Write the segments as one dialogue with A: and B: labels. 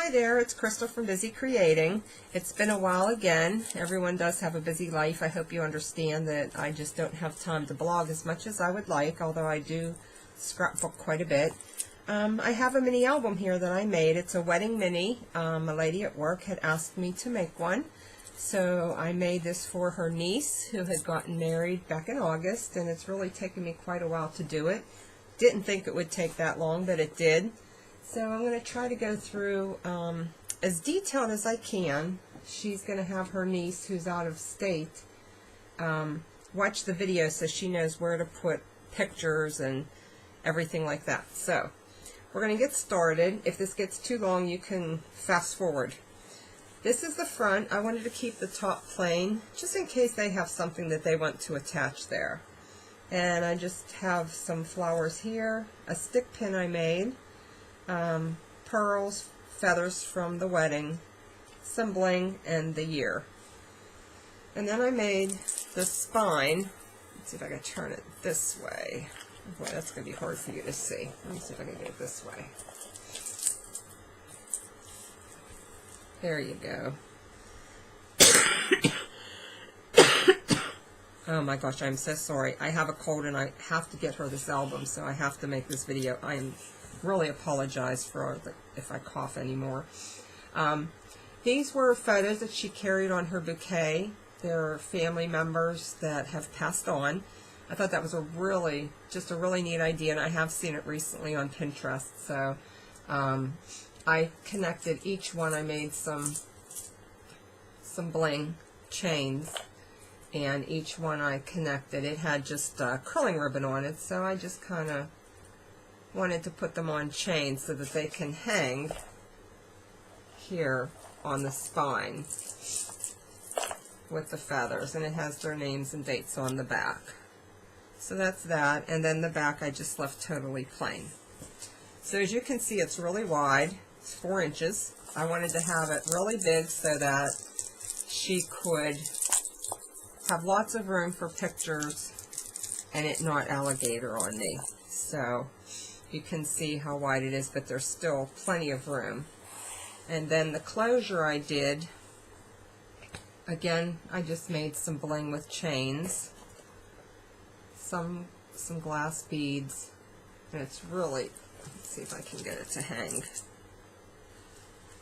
A: Hi there, it's Crystal from Busy Creating. It's been a while again. Everyone does have a busy life. I hope you understand that I just don't have time to blog as much as I would like, although I do scrapbook quite a bit. I have a mini album here that I made. It's a wedding mini. A lady at work had asked me to make one. So I made this for her niece who had gotten married back in August, and it's really taken me quite a while to do it. Didn't think it would take that long, but it did. So I'm going to try to go through as detailed as I can. She's going to have her niece who's out of state watch the video so she knows where to put pictures and everything like that. So we're going to get started. If this gets too long, you can fast forward. This is the front. I wanted to keep the top plain just in case they have something that they want to attach there. And I just have some flowers here, a stick pin I made, pearls, feathers from the wedding, some bling, and the year. And then I made the spine. Let's see if I can turn it this way. Boy, that's going to be hard for you to see. Let me see if I can get it this way. There you go. Oh my gosh, I'm so sorry. I have a cold and I have to get her this album, so I have to make this video. I really apologize for if I cough anymore. These were photos that she carried on her bouquet. They're family members that have passed on. I thought that was just a really neat idea, and I have seen it recently on Pinterest. So I connected each one. I made some bling chains, and each one I connected. It had just curling ribbon on it, so I just kind of wanted to put them on chains so that they can hang here on the spine with the feathers, and it has their names and dates on the back. So that's that, and then the back I just left totally plain. So as you can see, it's really wide. It's 4 inches. I wanted to have it really big so that she could have lots of room for pictures and it not alligator on me. So you can see how wide it is, but there's still plenty of room. And then the closure I did, again, I just made some bling with chains, some glass beads, and it's really, let's see if I can get it to hang.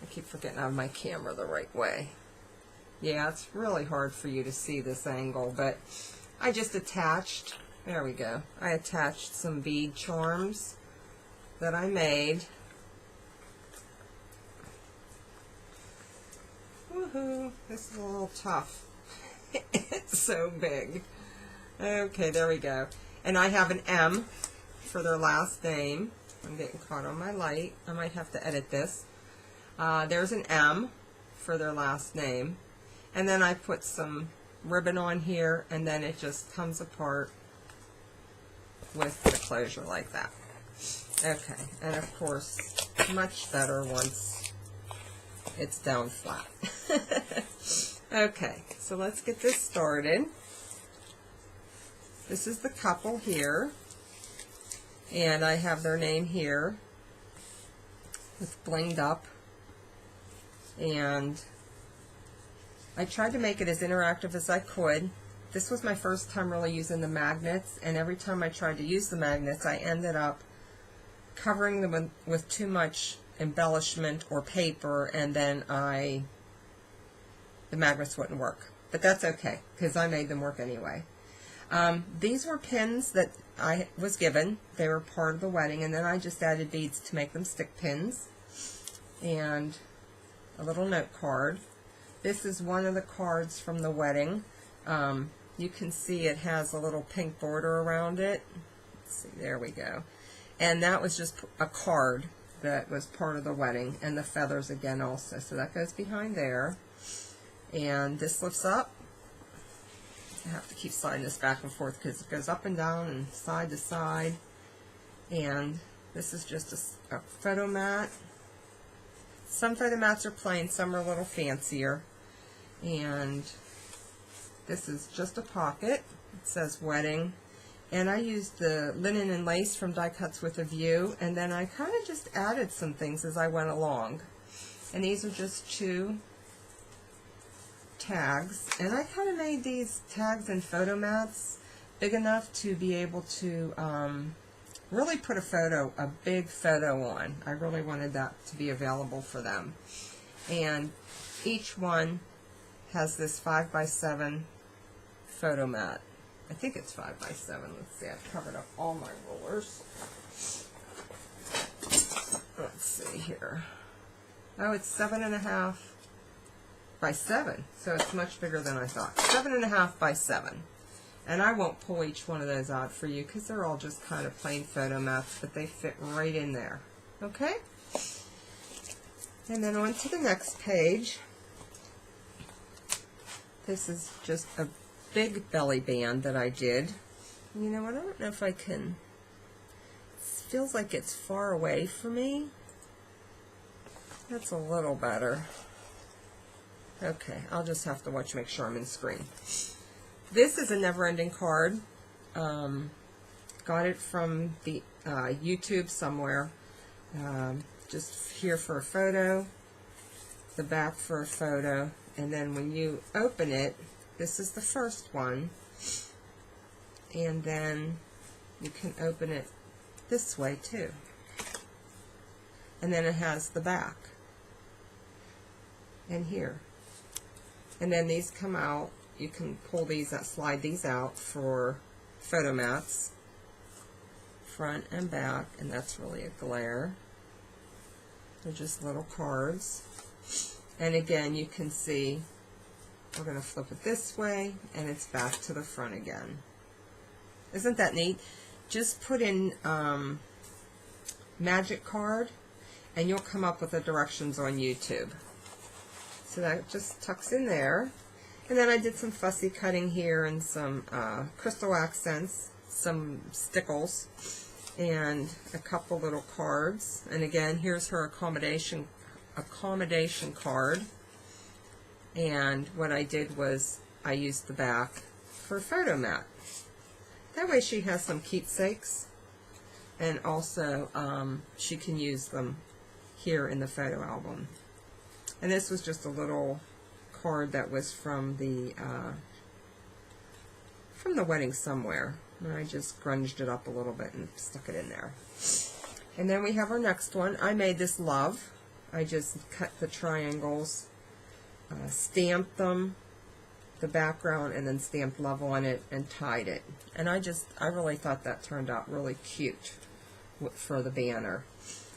A: I keep forgetting I have my camera the right way. Yeah, it's really hard for you to see this angle, but I just attached, there we go, I attached some bead charms that I made. Woohoo, this is a little tough. It's so big. Okay, there we go. And I have an M for their last name. I'm getting caught on my light. I might have to edit this. There's an M for their last name. And then I put some ribbon on here, and then it just comes apart with the closure like that. Okay, and of course, much better once it's down flat. Okay, so let's get this started. This is the couple here, and I have their name here. It's blinged up, and I tried to make it as interactive as I could. This was my first time really using the magnets, and every time I tried to use the magnets, I ended up covering them with too much embellishment or paper, and then the magnets wouldn't work. But that's okay, because I made them work anyway. These were pins that I was given. They were part of the wedding, and then I just added beads to make them stick pins, and a little note card. This is one of the cards from the wedding. You can see it has a little pink border around it. Let's see, there we go. And that was just a card that was part of the wedding, and the feathers again also. So that goes behind there. And this lifts up. I have to keep sliding this back and forth because it goes up and down and side to side. And this is just a photo mat. Some photo mats are plain, some are a little fancier. And this is just a pocket. It says wedding. And I used the linen and lace from Die Cuts with a View, and then I kind of just added some things as I went along. And these are just 2 tags. And I kind of made these tags and photo mats big enough to be able to really put a big photo on. I really wanted that to be available for them. And each one has this 5x7 photo mat. I think it's 5x7. Let's see, I've covered up all my rulers. Let's see here. Oh, it's 7.5 by 7, so it's much bigger than I thought. 7.5 by 7. And I won't pull each one of those out for you because they're all just kind of plain photo mats, but they fit right in there. Okay? And then on to the next page. This is just a big belly band that I did. You know what? I don't know if I can. It feels like it's far away from me. That's a little better. Okay, I'll just have to watch, make sure I'm in screen. This is a never-ending card. Got it from the YouTube somewhere. Just here for a photo, the back for a photo, and then when you open it, this is the first one, and then you can open it this way too. And then it has the back, and here. And then these come out. You can pull these out, slide these out for photo mats, front and back, and that's really a glare. They're just little cards. And again, you can see, we're going to flip it this way, and it's back to the front again. Isn't that neat? Just put in magic card, and you'll come up with the directions on YouTube. So that just tucks in there. And then I did some fussy cutting here and some crystal accents, some stickles, and a couple little cards. And again, here's her accommodation card. And what I did was I used the back for a photo mat. That way she has some keepsakes, and also she can use them here in the photo album. And this was just a little card that was from the wedding somewhere, and I just grunged it up a little bit and stuck it in there. And then we have our next one. I made this love. I just cut the triangles, stamped them, the background, and then stamped love on it and tied it. And I really thought that turned out really cute for the banner.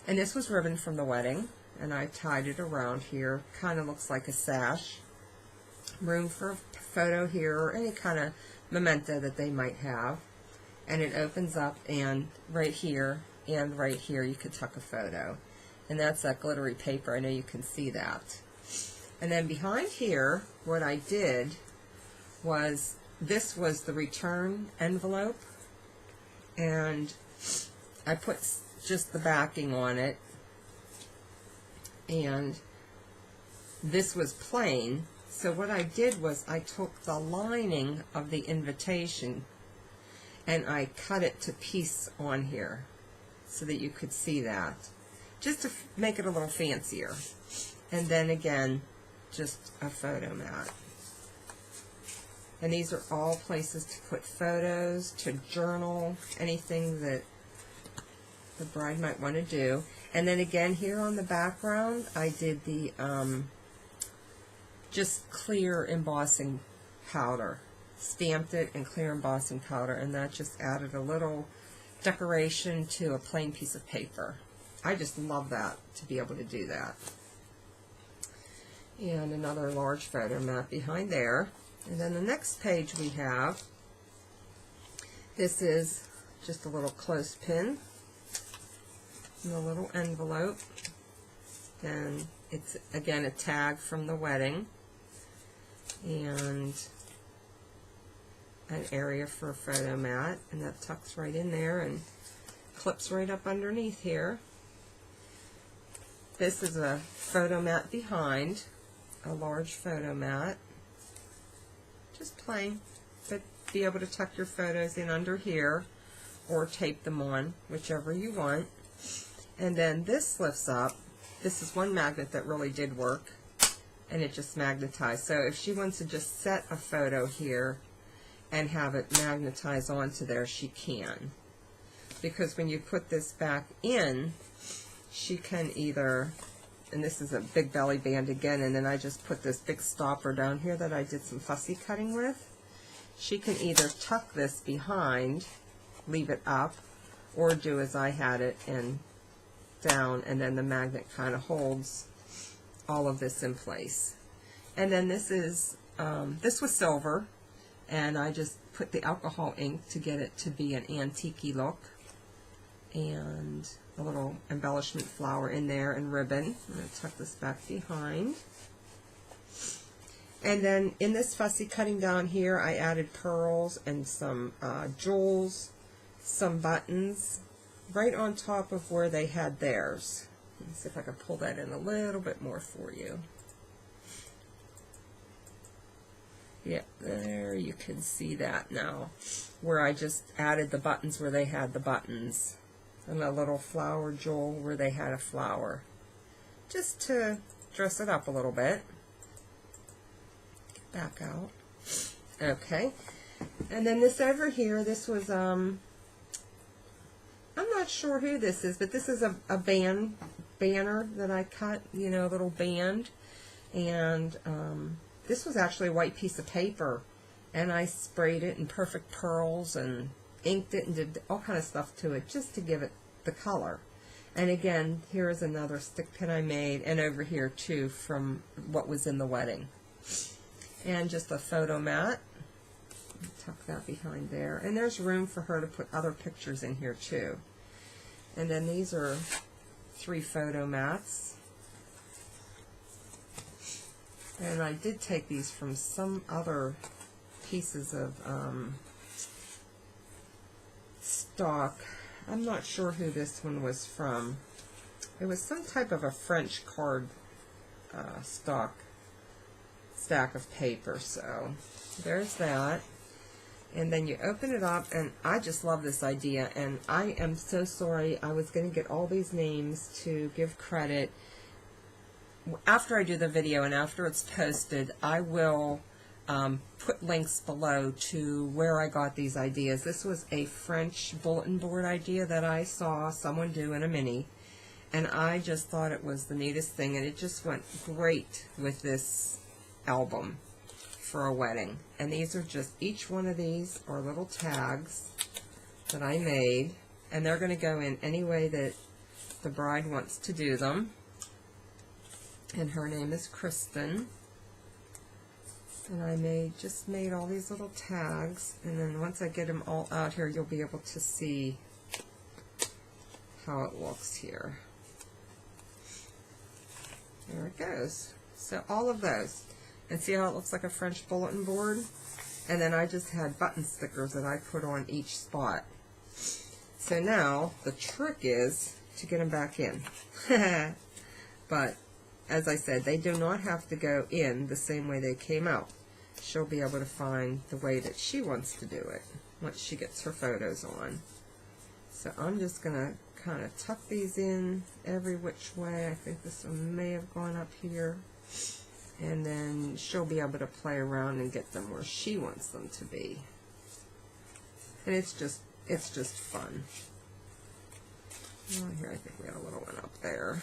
A: And this was ribbon from the wedding, and I tied it around here. Kind of looks like a sash. Room for a photo here, or any kind of memento that they might have. And it opens up, and right here and right here you could tuck a photo. And that's that glittery paper. I know you can see that. And then behind here, what I did was, this was the return envelope, and I put just the backing on it, and this was plain. So what I did was I took the lining of the invitation and I cut it to piece on here so that you could see that, just to make it a little fancier. And then again, just a photo mat. And these are all places to put photos, to journal, anything that the bride might want to do. And then again, here on the background, I did the just clear embossing powder. Stamped it in clear embossing powder, and that just added a little decoration to a plain piece of paper. I just love that, to be able to do that. And another large photo mat behind there. And then the next page we have, this is just a little clothespin in a little envelope. And it's again a tag from the wedding, and an area for a photo mat, and that tucks right in there and clips right up underneath here. This is a photo mat behind, a large photo mat, just plain, but be able to tuck your photos in under here or tape them on, whichever you want. And then this lifts up. this is one magnet that really did work, and it just magnetized. So if she wants to just set a photo here and have it magnetize onto there, she can. Because when you put this back in, she can either, and this is a big belly band again, and then I just put this big stopper down here that I did some fussy cutting with. She can either tuck this behind, leave it up, or do as I had it and down, and then the magnet kind of holds all of this in place. And then this is, this was silver, and I just put the alcohol ink to get it to be an antique-y look, and a little embellishment flower in there and ribbon. I'm going to tuck this back behind. And then in this fussy cutting down here, I added pearls and some jewels, some buttons, right on top of where they had theirs. Let's see if I can pull that in a little bit more for you. Yeah, there you can see that now, where I just added the buttons where they had the buttons, and a little flower jewel where they had a flower, just to dress it up a little bit. Get back out. Okay, and then this over here, this was, I'm not sure who this is, but this is a banner that I cut, you know, a little band, and this was actually a white piece of paper, and I sprayed it in perfect pearls and inked it and did all kind of stuff to it just to give it the color. And again, here is another stick pin I made, and over here too from what was in the wedding. And just a photo mat. Tuck that behind there. And there's room for her to put other pictures in here too. And then these are 3 photo mats. And I did take these from some other pieces of stock. I'm not sure who this one was from. It was some type of a French card stack of paper. So there's that. And then you open it up, and I just love this idea, and I am so sorry. I was going to get all these names to give credit. After I do the video and after it's posted, I will put links below to where I got these ideas. This was a French bulletin board idea that I saw someone do in a mini, and I just thought it was the neatest thing, and it just went great with this album for a wedding. And these are just, each one of these are little tags that I made, and they're going to go in any way that the bride wants to do them. And her name is Kristen. And I just made all these little tags, and then once I get them all out here, you'll be able to see how it looks here. There it goes. So all of those. And see how it looks like a French bulletin board? And then I just had button stickers that I put on each spot. So now the trick is to get them back in. But as I said, they do not have to go in the same way they came out. She'll be able to find the way that she wants to do it once she gets her photos on. So I'm just going to kind of tuck these in every which way. I think this one may have gone up here. And then she'll be able to play around and get them where she wants them to be. And it's just fun. Oh, here I think we had a little one up there.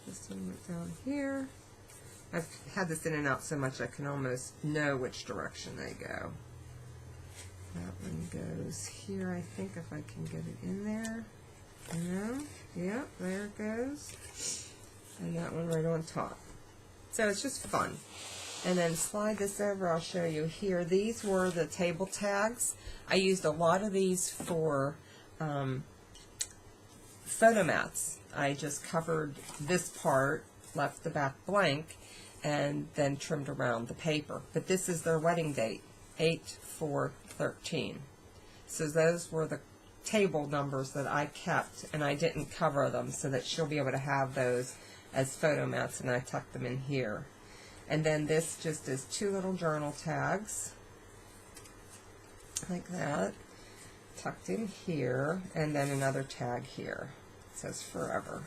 A: This one went down here. I've had this in and out so much I can almost know which direction they go. That one goes here, I think, if I can get it in there. No? Yep, there it goes. And that one right on top. So it's just fun. And then slide this over, I'll show you here. These were the table tags. I used a lot of these for photo mats. I just covered this part, left the back blank, and then trimmed around the paper. But this is their wedding date, 8/4/13. So those were the table numbers that I kept, and I didn't cover them so that she'll be able to have those as photo mats, and I tucked them in here. And then this just is 2 little journal tags, like that, tucked in here, and then another tag here. It says forever.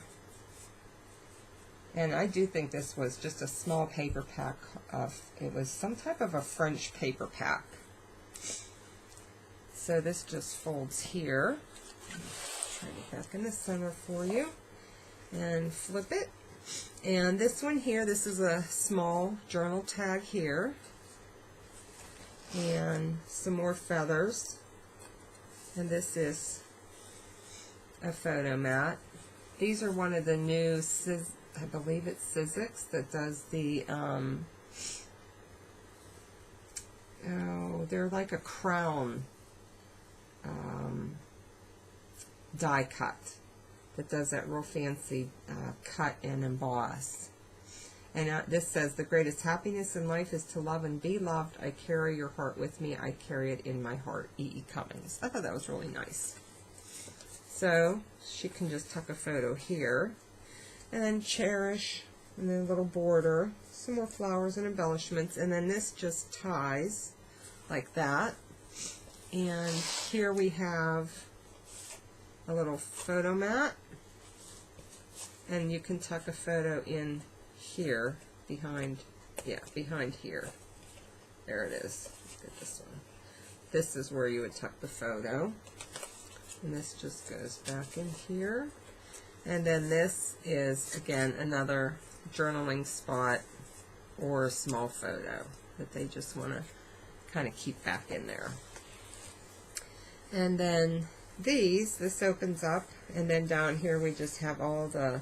A: And I do think this was just a small paper pack of, it was some type of a French paper pack. So this just folds here. Try it back in the center for you. And flip it. And this one here, this is a small journal tag here. And some more feathers. And this is a photo mat. These are one of the new, I believe it's Sizzix that does the, they're like a crown die cut that does that real fancy cut and emboss. And this says, the greatest happiness in life is to love and be loved. I carry your heart with me. I carry it in my heart. E.E. Cummings. I thought that was really nice. So she can just tuck a photo here. And then cherish, and then a little border, some more flowers and embellishments, and then this just ties like that. And here we have a little photo mat, and you can tuck a photo in here, behind here. There it is. Let's get this one. This is where you would tuck the photo, and this just goes back in here. And then this is, again, another journaling spot or a small photo that they just want to kind of keep back in there. And then this opens up, and then down here we just have all the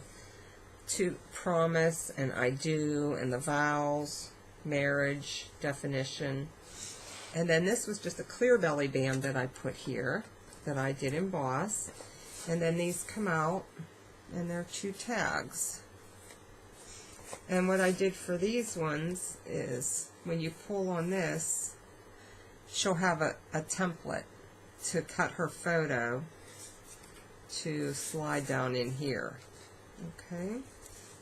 A: to promise and I do and the vows, marriage, definition. And then this was just a clear belly band that I put here that I did emboss. And then these come out. And they're 2 tags. And what I did for these ones is when you pull on this, she'll have a template to cut her photo to slide down in here. Okay,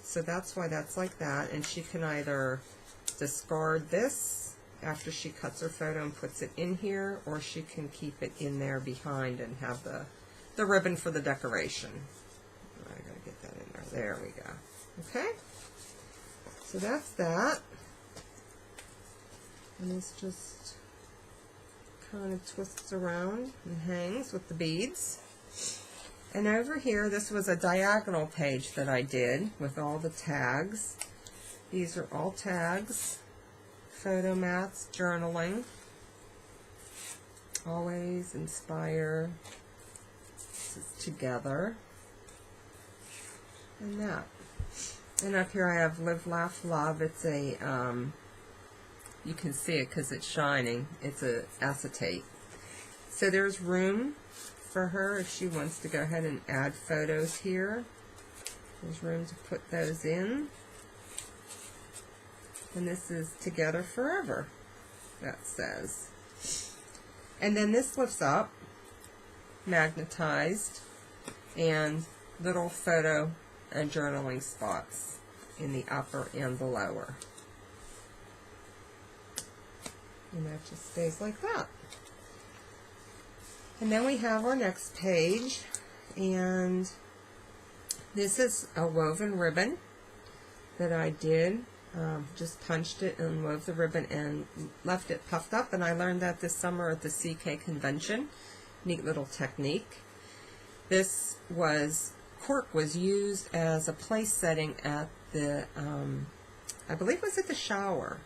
A: so that's why that's like that. And she can either discard this after she cuts her photo and puts it in here, or she can keep it in there behind and have the ribbon for the decoration. I gotta get that in there. There we go. Okay, so that's that. And this just kind of twists around and hangs with the beads. And over here, this was a diagonal page that I did with all the tags. These are all tags, photo mats, journaling, always inspire, this is together, and that. And up here I have Live, Laugh, Love. It's a, you can see it because it's shining. It's a acetate. So there's room for her if she wants to go ahead and add photos here. There's room to put those in. And this is Together Forever, that says. And then this lifts up, magnetized, and little photo and journaling spots in the upper and the lower. And that just stays like that. And then we have our next page, and this is a woven ribbon that I did. Just punched it and wove the ribbon and left it puffed up, and I learned that this summer at the CK convention. Neat little technique. This was, cork was used as a place setting at the, I believe it was at the shower.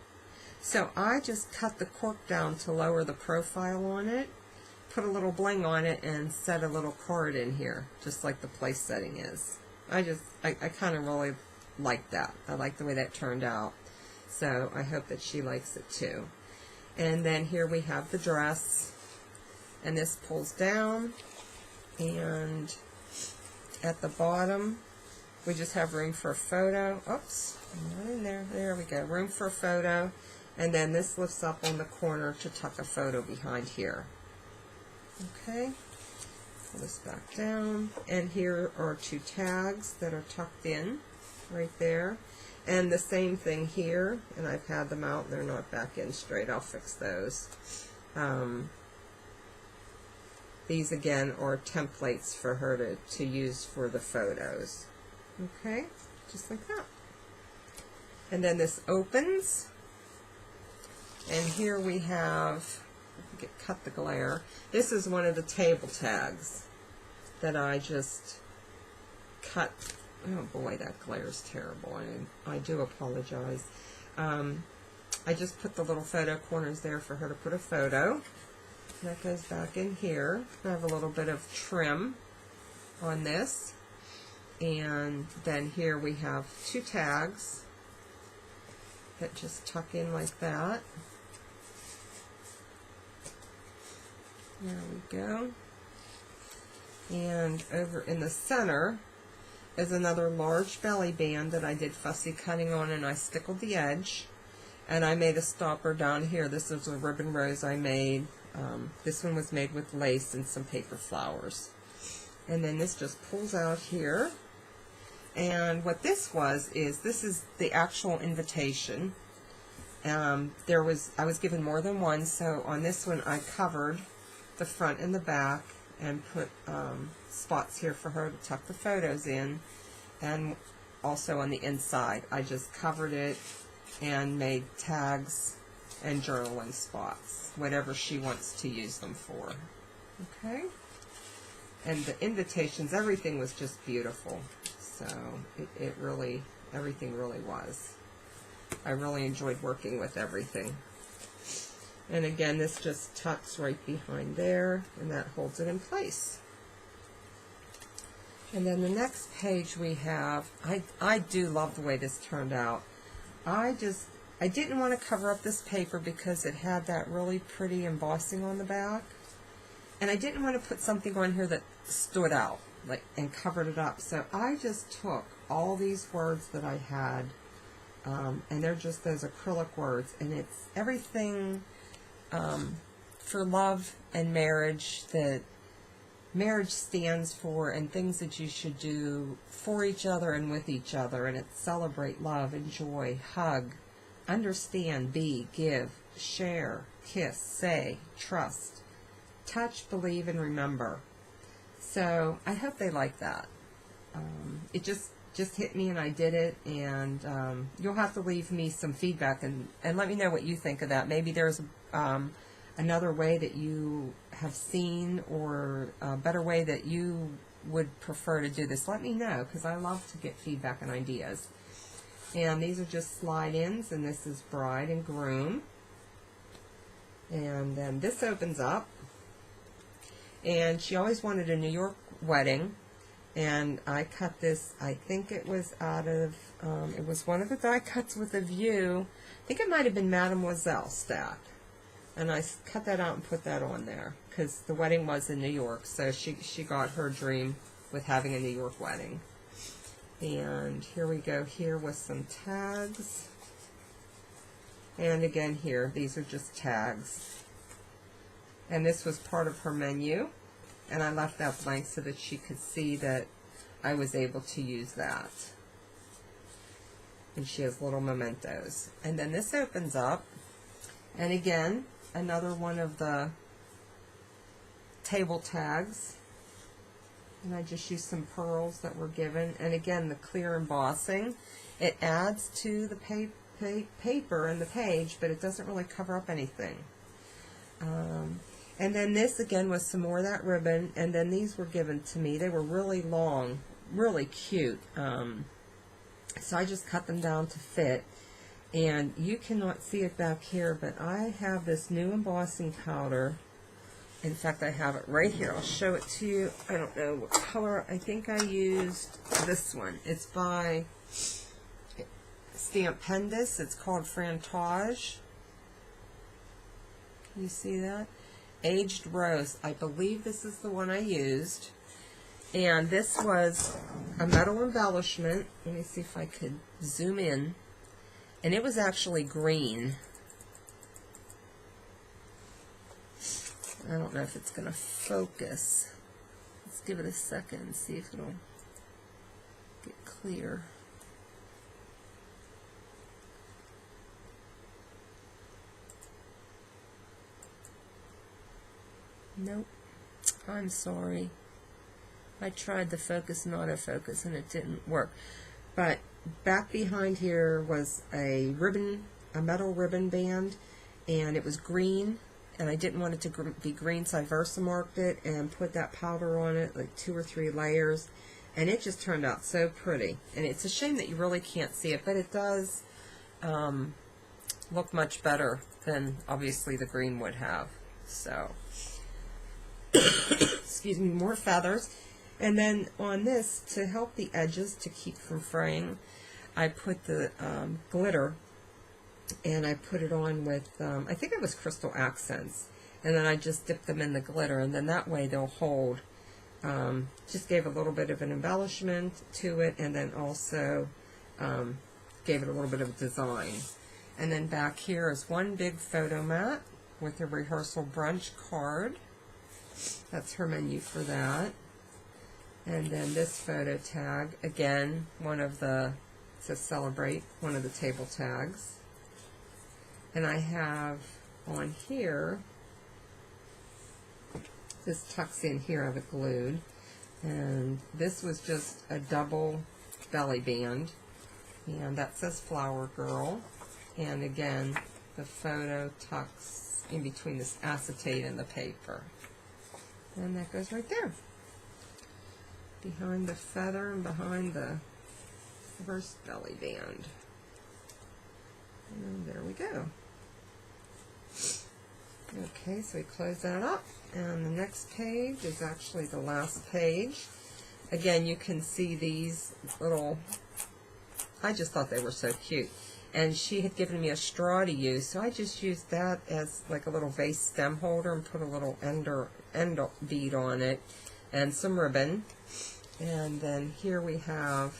A: So I just cut the cork down to lower the profile on it, put a little bling on it, and set a little card in here, just like the place setting is. I kind of really like that. I like the way that turned out. So I hope that she likes it too. And then here we have the dress, and this pulls down, and at the bottom we just have room for a photo. Oops, not in there. There we go. Room for a photo. And then this lifts up on the corner to tuck a photo behind here. Okay, pull this back down, and here are 2 tags that are tucked in right there, and the same thing here, and I've had them out, they're not back in straight. I'll fix those. These again are templates for her to use for the photos. Okay, just like that. And then this opens, and here we have, cut the glare, this is one of the table tags that I just cut. Oh boy, that glare is terrible. I do apologize. I just put the little photo corners there for her to put a photo. That goes back in here. I have a little bit of trim on this. And then here we have two tags that just tuck in like that. There we go. And over in the center is another large belly band that I did fussy cutting on, and I stickled the edge. And I made a stopper down here. This is a ribbon rose I made. This one was made with lace and some paper flowers. And then this just pulls out here. And what this was is, this is the actual invitation. I was given more than one, so on this one I covered the front and the back and put spots here for her to tuck the photos in, and also on the inside I just covered it and made tags and journaling spots, whatever she wants to use them for. Okay? And the invitations, everything was just beautiful. So it really, everything really was. I really enjoyed working with everything. And again, this just tucks right behind there, and that holds it in place. And then the next page we have, I do love the way this turned out. I didn't want to cover up this paper because it had that really pretty embossing on the back. And I didn't want to put something on here that stood out, like, and covered it up. So I just took all these words that I had, and they're just those acrylic words, and it's everything for love and marriage that marriage stands for, and things that you should do for each other and with each other. And it's celebrate, love, enjoy, hug, understand, be, give, share, kiss, say, trust, touch, believe, and remember. So I hope they like that. It just hit me, and I did it. And you'll have to leave me some feedback and let me know what you think of that. Maybe there's another way that you have seen, or a better way that you would prefer to do this. Let me know, because I love to get feedback and ideas. And these are just slide-ins, and this is bride and groom. And then this opens up. And she always wanted a New York wedding, and I cut this, I think it was out of, it was one of the die cuts with a view. I think it might have been Mademoiselle stack. And I cut that out and put that on there, because the wedding was in New York, so she got her dream with having a New York wedding. And here we go here with some tags. And again here, these are just tags. And this was part of her menu, and I left that blank so that she could see that I was able to use that. And she has little mementos. And then this opens up, and again, another one of the table tags. And I just used some pearls that were given. And again, the clear embossing. It adds to the paper and the page, but it doesn't really cover up anything. And then this again was some more of that ribbon, and then these were given to me. They were really long, really cute. So I just cut them down to fit. And you cannot see it back here, but I have this new embossing powder. In fact, I have it right here. I'll show it to you. I don't know what color. I think I used this one. It's by Stamp Pendus. It's called Frantage. Can you see that? Aged Rose. I believe this is the one I used. And this was a metal embellishment. Let me see if I could zoom in. And it was actually green. I don't know if it's going to focus. Let's give it a second and see if it'll get clear. Nope. I'm sorry. I tried the focus and autofocus and it didn't work. But back behind here was a ribbon, a metal ribbon band, and it was green, and I didn't want it to be green, so I Versamarked it and put that powder on it, like 2 or 3 layers, and it just turned out so pretty. And it's a shame that you really can't see it, but it does look much better than obviously the green would have. So, excuse me, more feathers. And then on this, to help the edges to keep from fraying, I put the glitter, and I put it on with, I think it was Crystal Accents, and then I just dipped them in the glitter, and then that way they'll hold. Just gave a little bit of an embellishment to it, and then also gave it a little bit of design. And then back here is one big photo mat with a rehearsal brunch card. That's her menu for that. And then this photo tag, again, one of the, it says celebrate, one of the table tags. And I have on here, this tucks in here, I have it glued. And this was just a double belly band. And that says Flower Girl. And again, the photo tucks in between this acetate and the paper. And that goes right there. Behind the feather and behind the first belly band. And there we go. Okay, so we close that up. And the next page is actually the last page. Again, you can see these little, I just thought they were so cute. And she had given me a straw to use, so I just used that as like a little vase stem holder and put a little end bead on it and some ribbon. And then here we have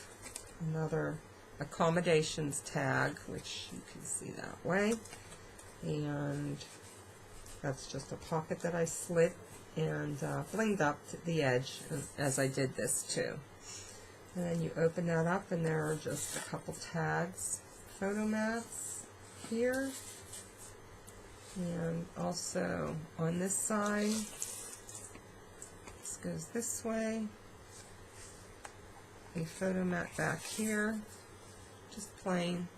A: another accommodations tag, which you can see that way. And that's just a pocket that I slit and blinged up to the edge as I did this too. And then you open that up, and there are just a couple tags, photo mats here, and also on this side, this goes this way, a photo mat back here, just plain.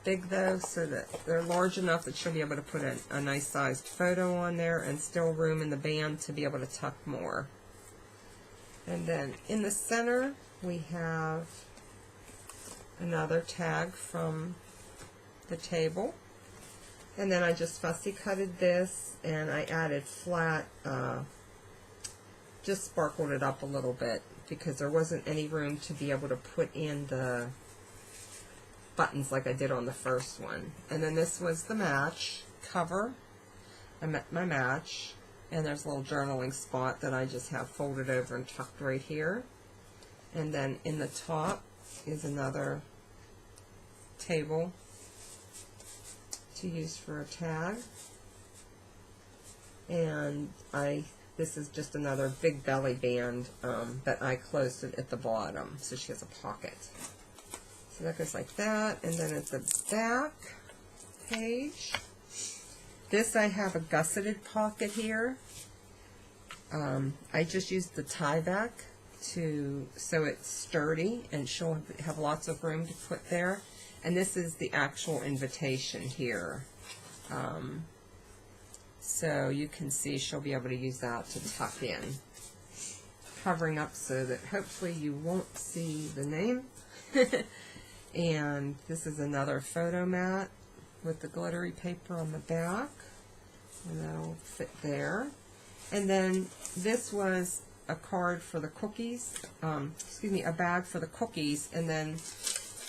A: Big though, so that they're large enough that she'll be able to put a nice sized photo on there, and still room in the band to be able to tuck more. And then in the center we have another tag from the table, and then I just fussy cutted this, and I added flat, just sparkled it up a little bit because there wasn't any room to be able to put in the buttons like I did on the first one. And then this was the match cover, my match, and there's a little journaling spot that I just have folded over and tucked right here. And then in the top is another table to use for a tag. And this is just another big belly band that I closed it at the bottom, so she has a pocket. So that goes like that, and then at the back page, this I have a gusseted pocket here. I just used the tie back so it's sturdy, and she'll have lots of room to put there. And this is the actual invitation here. So you can see she'll be able to use that to tuck in, covering up so that hopefully you won't see the name. And this is another photo mat with the glittery paper on the back, and that'll fit there. And then this was a card for the cookies, a bag for the cookies, and then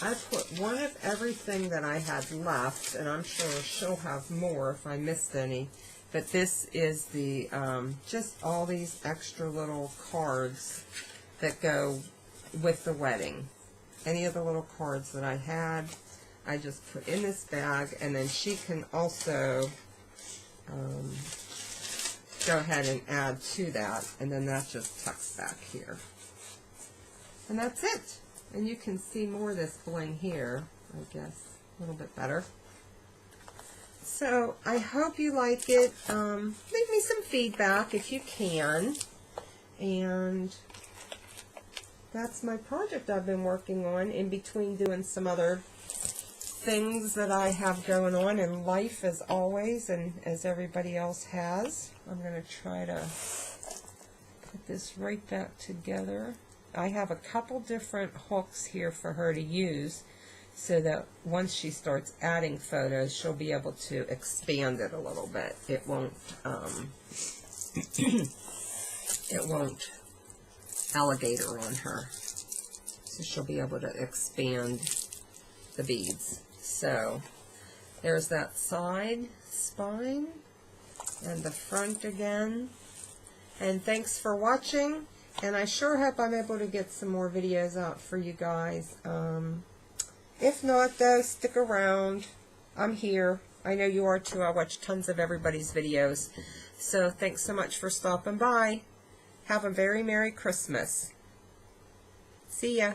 A: I put one of everything that I had left, and I'm sure she'll have more if I missed any, but this is the, just all these extra little cards that go with the wedding. Any of the little cards that I had, I just put in this bag, and then she can also go ahead and add to that, and then that just tucks back here. And that's it. And you can see more of this bling here, I guess, a little bit better. So I hope you like it. Leave me some feedback if you can. And that's my project I've been working on in between doing some other things that I have going on in life, as always, and as everybody else has. I'm going to try to put this right back together. I have a couple different hooks here for her to use, so that once she starts adding photos, she'll be able to expand it a little bit. It won't it won't alligator on her, so she'll be able to expand the beads. So there's that side spine and the front again. And thanks for watching, and I sure hope I'm able to get some more videos out for you guys. If not, though, stick around. I'm here. I know you are too. I watch tons of everybody's videos. So thanks so much for stopping by. Have a very Merry Christmas. See ya.